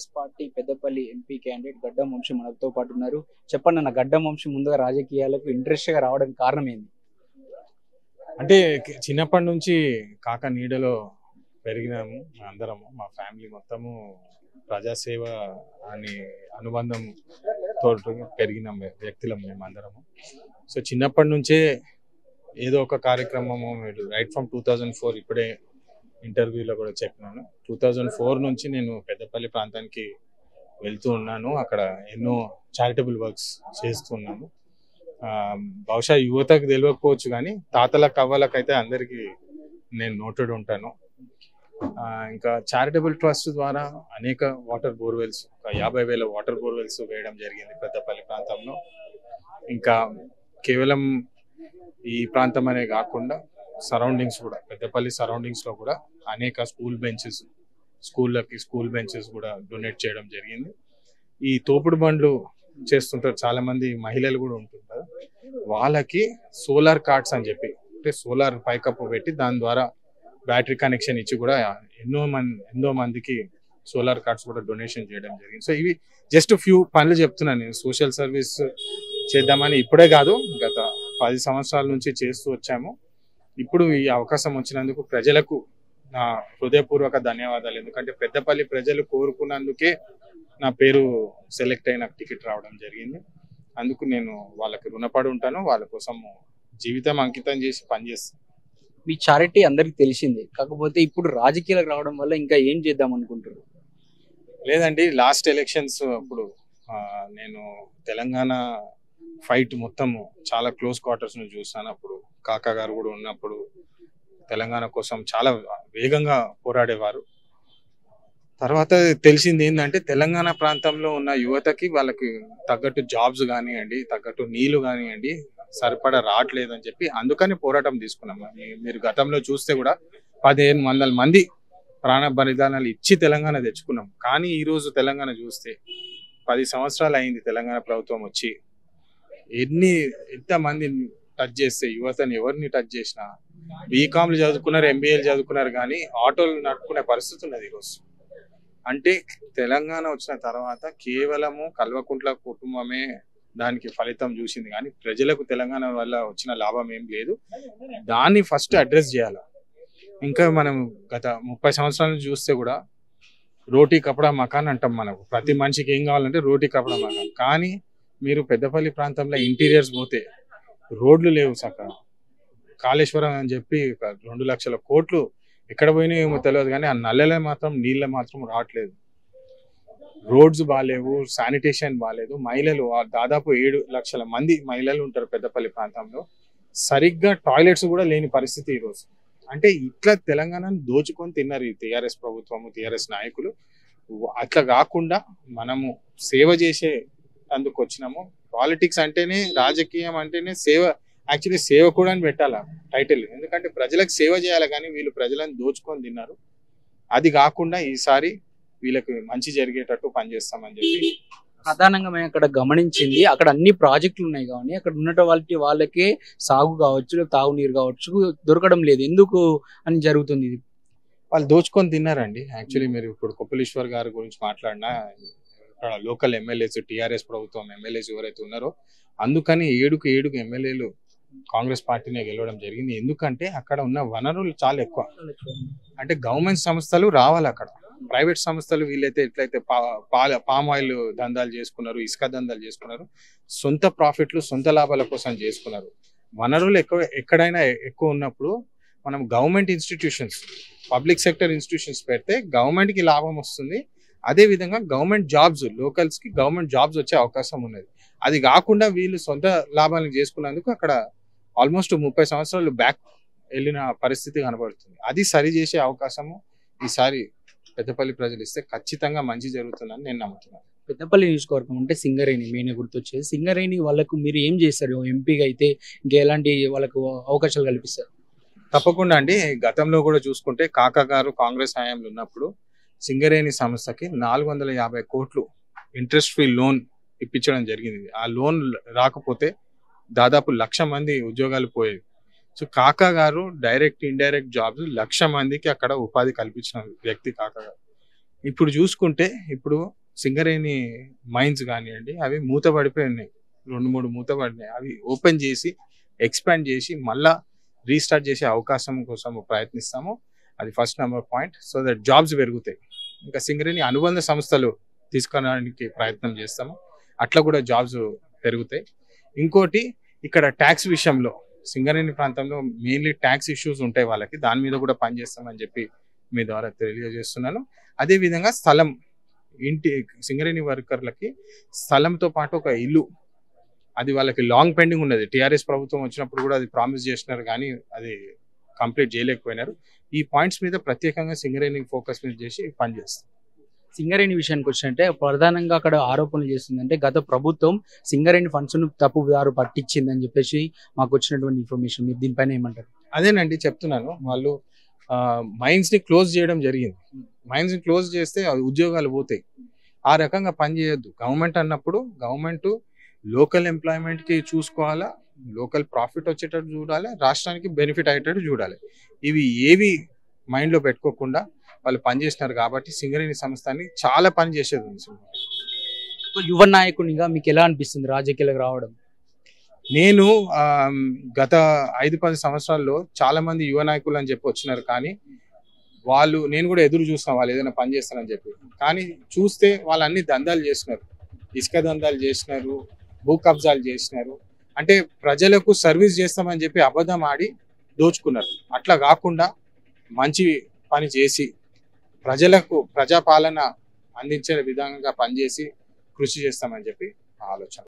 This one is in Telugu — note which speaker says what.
Speaker 1: Congress party Peddapalli MP candidate గడ్డం వంశీ మనతో పాటు ఉన్నారు. చెప్పండి అన్న, గడ్డం వంశీ ముందుగా రాజకీయాలకు ఇంట్రెస్ట్ గా రావడానికి కారణం ఏంది?
Speaker 2: అంటే చిన్నప్పటి నుంచి కాక నీడలో పెరిగినాము అందరము, మా ఫ్యామిలీ మొత్తము ప్రజాసేవ అని అనుబంధం తోటి పెరిగిన వ్యక్తులం మేము అందరము. సో చిన్నప్పటి నుంచే ఏదో ఒక కార్యక్రమము రైట్ ఫ్రమ్ 2004, ఇప్పుడే ఇంటర్వ్యూలో కూడా చెప్పినాను, 2004 నుంచి నేను పెద్దపల్లి ప్రాంతానికి వెళ్తూ ఉన్నాను. అక్కడ ఎన్నో చారిటబుల్ వర్క్స్ చేస్తున్నాను. బహుశా యువతకు తెలియకపోవచ్చు కానీ తాతల కవ్వలకైతే అందరికీ నేను నోటెడ్ ఉంటాను. ఇంకా చారిటబుల్ ట్రస్ట్ ద్వారా అనేక వాటర్ బోర్వెల్స్, ఒక 50,000 వాటర్ బోర్వెల్స్ వేయడం జరిగింది పెద్దపల్లి ప్రాంతంలో. ఇంకా కేవలం ఈ ప్రాంతం అనే కాకుండా సరౌండింగ్స్ కూడా, పెద్దపల్లి సరౌండింగ్స్ లో కూడా అనేక స్కూల్ బెంచెస్ కూడా డొనేట్ చేయడం జరిగింది. ఈ తోపుడు బండ్లు చేస్తుంటారు చాలా మంది మహిళలు కూడా ఉంటుంటారు, వాళ్ళకి సోలార్ కార్డ్స్ అని చెప్పి, అంటే సోలార్ పైకప్పు పెట్టి దాని ద్వారా బ్యాటరీ కనెక్షన్ ఇచ్చి కూడా ఎంతో మందికి సోలార్ కార్డ్స్ కూడా డొనేషన్ చేయడం జరిగింది. సో ఇవి జస్ట్ ఫ్యూ పనులు చెప్తున్నాను నేను. సోషల్ సర్వీస్ చేద్దామని ఇప్పుడే కాదు, గత 10 సంవత్సరాల నుంచి చేస్తూ వచ్చాము. ఇప్పుడు ఈ అవకాశం వచ్చినందుకు ప్రజలకు నా హృదయపూర్వక ధన్యవాదాలు. ఎందుకంటే పెద్దపల్లి ప్రజలు కోరుకున్నందుకే నా పేరు సెలెక్ట్ అయిన టికెట్ రావడం జరిగింది. అందుకు నేను వాళ్ళకి రుణపడి ఉంటాను. వాళ్ళ కోసం జీవితం అంకితం చేసి పనిచేస్తాను.
Speaker 1: మీ చారిటీ అందరికి తెలిసింది, కాకపోతే ఇప్పుడు రాజకీయాలకు రావడం వల్ల ఇంకా ఏం చేద్దాం అనుకుంటారు?
Speaker 2: లేదండి, లాస్ట్ ఎలక్షన్స్ అప్పుడు నేను తెలంగాణ ఫైట్ మొత్తము చాలా క్లోజ్ క్వార్టర్స్ ను చూసాను. అప్పుడు కాకా గారు కూడా ఉన్నప్పుడు తెలంగాణ కోసం చాలా వేగంగా పోరాడేవారు. తర్వాత తెలిసింది ఏంటంటే తెలంగాణ ప్రాంతంలో ఉన్న యువతకి వాళ్ళకి తగ్గట్టు జాబ్స్ కానివ్వండి, తగ్గట్టు నీళ్లు కానివ్వండి సరిపడా రావట్లేదని చెప్పి అందుకని పోరాటం తీసుకున్నాం. మీరు గతంలో చూస్తే కూడా 1500 మంది ప్రాణ బలిదానాలు ఇచ్చి తెలంగాణ తెచ్చుకున్నాం. కానీ ఈరోజు తెలంగాణ చూస్తే 10 సంవత్సరాలు అయింది తెలంగాణ ప్రభుత్వం వచ్చి. ఎంతమంది టచ్ చేస్తే యువతని ఎవరిని టచ్ చేసినా బీకామ్లు చదువుకున్నారు, ఎంబీఏలు చదువుకున్నారు, కానీ ఆటోలు నడుపుకునే పరిస్థితి ఉన్నది ఈరోజు. అంటే తెలంగాణ వచ్చిన తర్వాత కేవలము కల్వకుంట్ల కుటుంబమే దానికి ఫలితం చూసింది, కానీ ప్రజలకు తెలంగాణ వల్ల వచ్చిన లాభం ఏం లేదు. దాన్ని ఫస్ట్ అడ్రస్ చేయాలి. ఇంకా మనం గత 30 సంవత్సరాల నుంచి చూస్తే కూడా రోటీ కపడా మకాన్ అంటాం. మనకు ప్రతి మనిషికి ఏం కావాలంటే రోటీ కపడా మకాన్. కానీ మీరు పెద్దపల్లి ప్రాంతంలో ఇంటీరియర్స్ పోతే రోడ్లు లేవు చక్కగా. కాళేశ్వరం అని చెప్పి 2 లక్షల కోట్లు ఎక్కడ పోయినాయేమో తెలియదు, కానీ ఆ నీళ్ళ మాత్రం రావట్లేదు. రోడ్స్ బాగాలేవు, శానిటేషన్ బాగాలేదు. మహిళలు దాదాపు 7 లక్షల మంది మహిళలు ఉంటారు పెద్దపల్లి ప్రాంతంలో. సరిగ్గా టాయిలెట్స్ కూడా లేని పరిస్థితి ఈరోజు. అంటే ఇట్లా తెలంగాణను దోచుకొని తిన్నారు ఈ టీఆర్ఎస్ ప్రభుత్వము, టీఆర్ఎస్ నాయకులు. అట్లా కాకుండా మనము సేవ చేసే అందుకు వచ్చినాము. పాలిటిక్స్ అంటేనే, రాజకీయం అంటేనే సేవ. యాక్చువల్లీ సేవ కూడా అని పెట్టాల టైటిల్, ఎందుకంటే ప్రజలకు సేవ చేయాలి, కానీ వీళ్ళు ప్రజలను దోచుకొని తిన్నారు. అది కాకుండా ఈసారి వీళ్ళకి మంచి జరిగేటట్టు పనిచేస్తామని చెప్పి.
Speaker 1: ప్రధానంగా మేము అక్కడ గమనించింది, అక్కడ అన్ని ప్రాజెక్టులు ఉన్నాయి, కానీ అక్కడ ఉన్న వాళ్ళకే సాగు కావచ్చు, తాగునీరు కావచ్చు దొరకడం లేదు. ఎందుకు అని జరుగుతుంది? ఇది
Speaker 2: వాళ్ళు దోచుకొని తిన్నారండి. యాక్చువల్లీ మీరు ఇప్పుడు కొప్పులీశ్వర్ గారి గురించి మాట్లాడినా, ఇక్కడ లోకల్ ఎమ్మెల్యేస్, టీఆర్ఎస్ ప్రభుత్వం ఎమ్మెల్యేస్ ఎవరైతే ఉన్నారో అందుకని 7 ఎమ్మెల్యేలు కాంగ్రెస్ పార్టీనే గెలవడం జరిగింది. ఎందుకంటే అక్కడ ఉన్న వనరులు చాలా ఎక్కువ. అంటే గవర్నమెంట్ సంస్థలు రావాలి అక్కడ, ప్రైవేట్ సంస్థలు వీళ్ళైతే ఎట్లయితే పామ్ ఆయిల్ దందాలు చేసుకున్నారు, ఇసుక దందాలు చేసుకున్నారు, సొంత ప్రాఫిట్లు సొంత లాభాల కోసం చేసుకున్నారు. వనరులు ఎక్కడైనా ఎక్కువ ఉన్నప్పుడు మనం government institutions, public sector institutions పెడితే గవర్నమెంట్కి లాభం వస్తుంది. అదే విధంగా గవర్నమెంట్ జాబ్స్, లోకల్స్ కి గవర్నమెంట్ జాబ్స్ వచ్చే అవకాశం ఉన్నది. అది కాకుండా వీళ్ళు సొంత లాభాలను చేసుకున్నందుకు అక్కడ ఆల్మోస్ట్ 30 సంవత్సరాలు బ్యాక్ వెళ్ళిన పరిస్థితి కనబడుతుంది. అది సరి చేసే అవకాశము ఈసారి పెద్దపల్లి ప్రజలు ఇస్తే ఖచ్చితంగా మంచి జరుగుతుందని నేను నమ్ముతున్నాను.
Speaker 1: పెద్దపల్లి నియోజకవర్గం అంటే సింగరేణి మెయిన్ గుర్తొచ్చేది. సింగరేణి వాళ్ళకు మీరు ఏం చేస్తారు? ఎంపీగా అయితే ఇంకా ఎలాంటి వాళ్ళకు అవకాశాలు కల్పిస్తారు?
Speaker 2: తప్పకుండా అండి. గతంలో కూడా చూసుకుంటే కాకా గారు కాంగ్రెస్ హయాంలో ఉన్నప్పుడు సింగరేణి సంస్థకి 450 కోట్లు ఇంట్రెస్ట్ ఫ్రీ లోన్ ఇప్పించడం జరిగింది. ఆ లోన్ రాకపోతే దాదాపు 1,00,000 మంది ఉద్యోగాలు పోయేవి. సో కాకా గారు డైరెక్ట్ ఇండైరెక్ట్ జాబ్స్ 1,00,000 మందికి అక్కడ ఉపాధి కల్పించిన వ్యక్తి కాకా గారు. ఇప్పుడు చూసుకుంటే ఇప్పుడు సింగరేణి మైన్స్ కానివ్వండి, అవి మూతపడిపోయి ఉన్నాయి, 2-3 మూతపడినాయి. అవి ఓపెన్ చేసి ఎక్స్పాండ్ చేసి మళ్ళా రీస్టార్ట్ చేసే అవకాశం కోసం ప్రయత్నిస్తాము. అది first number point. So that jobs పెరుగుతాయి. ఇంకా సింగరేణి అనుబంధ సంస్థలు తీసుకురావడానికి ప్రయత్నం చేస్తాము, అట్లా కూడా జాబ్స్ పెరుగుతాయి. ఇంకోటి ఇక్కడ ట్యాక్స్ విషయంలో సింగరేణి ప్రాంతంలో మెయిన్లీ ట్యాక్స్ ఇష్యూస్ ఉంటాయి వాళ్ళకి, దాని మీద కూడా పనిచేస్తామని చెప్పి మీ ద్వారా తెలియజేస్తున్నాను. అదేవిధంగా స్థలం, ఇంటి సింగరేణి వర్కర్లకి స్థలంతో పాటు ఒక ఇల్లు, అది వాళ్ళకి లాంగ్ పెండింగ్ ఉన్నది. టీఆర్ఎస్ ప్రభుత్వం వచ్చినప్పుడు కూడా అది ప్రామిస్ చేసినారు కానీ అది కంప్లీట్ చేయలేకపోయినారు. ఈ పాయింట్స్ మీద ప్రత్యేకంగా సింగరేణి ఫోకస్ మీద చేసి పనిచేస్తాం.
Speaker 1: సింగరేణి విషయానికి వచ్చినట్టే ప్రధానంగా అక్కడ ఆరోపణలు చేస్తుందంటే గత ప్రభుత్వం సింగరేణి ఫండ్స్ ను తప్పుదారు పట్టించిందని చెప్పేసి మాకు వచ్చినటువంటి ఇన్ఫర్మేషన్. మీరు దీనిపైన ఏమంటారు?
Speaker 2: అదేనండి చెప్తున్నాను, వాళ్ళు మైన్స్ ని క్లోజ్ చేయడం జరిగింది. మైన్స్ ని క్లోజ్ చేస్తే అవి ఉద్యోగాలు పోతాయి. ఆ రకంగా పని చేయొద్దు. గవర్నమెంట్ అన్నప్పుడు గవర్నమెంట్ లోకల్ ఎంప్లాయ్మెంట్ కి చూసుకోవాలా, లోకల్ ప్రాఫిట్ వచ్చేటట్టు చూడాలి, రాష్ట్రానికి బెనిఫిట్ అయ్యేటట్టు చూడాలి. ఇవి ఏవి మైండ్ లో పెట్టుకోకుండా వాళ్ళు పనిచేసినారు కాబట్టి సింగరేణి సంస్థని చాలా పని చేసేది ఉంది.
Speaker 1: యువ నాయకునిగా మీకు ఎలా అనిపిస్తుంది రాజకీయాలకు రావడం?
Speaker 2: నేను గత 5-10 సంవత్సరాల్లో చాలా మంది యువ నాయకులు అని చెప్పి వచ్చినారు, కానీ నేను కూడా ఎదురు చూస్తాను వాళ్ళు ఏదైనా పని చేస్తారని చెప్పి. కానీ చూస్తే వాళ్ళు అన్ని దందాలు చేసినారు, ఇసుక దందాలు చేసినారు, భూ కబ్జాలు చేసినారు. అంటే ప్రజలకు సర్వీస్ చేస్తామని చెప్పి అబద్ధం ఆడి దోచుకున్నారు. అట్లా కాకుండా మంచి పని చేసి ప్రజలకు ప్రజాపాలన అందించే విధంగా పనిచేసి కృషి చేస్తామని చెప్పి ఆలోచన.